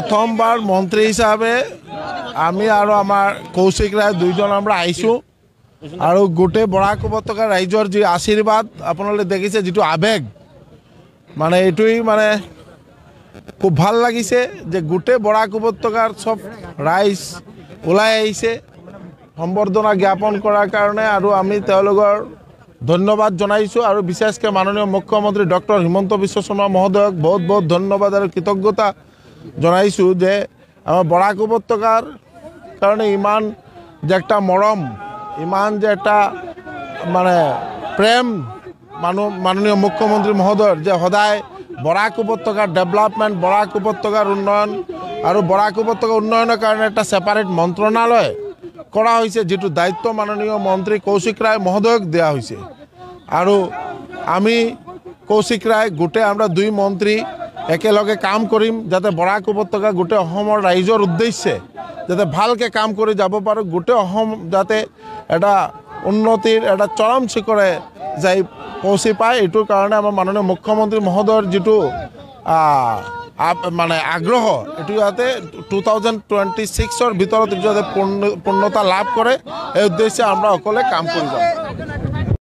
প্রথমবার মন্ত্রী হিসাবে আমি আর আমার কৌশিক রায় দুইজন আমরা আইছো আর গোটে বরাক উপত্যকা রাইজর যে আশীর্বাদ আপনারা দেখিছে যেটো আবেগ মানে এটুই মানে খুব ভাল লাগিছে যে গোটে বরাক উপত্যকার সব রাইজ ওলাই আইছে সম্বর্ধনা জ্ঞাপন করার কারণে আর আমি তেওঁলোকৰ ধন্যবাদ জনাইছো আর বিশেষকৈ মাননীয় মুখ্যমন্ত্রী ডক্টর হিমন্ত বিশ্ব শর্মা মহোদয়ক বহুত বহুত ধন্যবাদ আর কৃতজ্ঞতা জনাইছো যে আমার বরাক উপত্যকার কারণে ইমান যে একটা মরম ইমান যে একটা মানে প্রেম মাননীয় মুখ্যমন্ত্রী মহোদয়ের যে সদায় বরাক উপত্যকার ডেভেলপমেন্ট বরাক উপত্যকার উন্নয়ন আর বরাক উপত্যকা উন্নয়নের কারণে একটা সেপারেট মন্ত্রণালয় করা হয়েছে যেটো দায়িত্ব মাননীয় মন্ত্রী কৌশিক রায় মহোদয়ক দেওয়া হয়েছে আর আমি কৌশিক রায় গোটে আমরা দুই মন্ত্রী একেলগে কাম করিম যাতে বরাক উপত্যকা গোটে অসমৰ ৰাইজৰ উদ্দেশ্যে যাতে ভালকে কাম করে যাব পারো গোটে অসম যাতে এটা উন্নতির এটা চরম শিখরে যাই পৌঁছে পায় এটার কারণে আমার মাননীয় মুখ্যমন্ত্রী মহোদয়ের যেটো মানে আগ্রহ এটু যাতে 2026 ভিতৰত যাতে পূৰ্ণতা লাভ কৰে এই উদ্দেশ্যে আমৰা সকলে কাম কৰে যাব।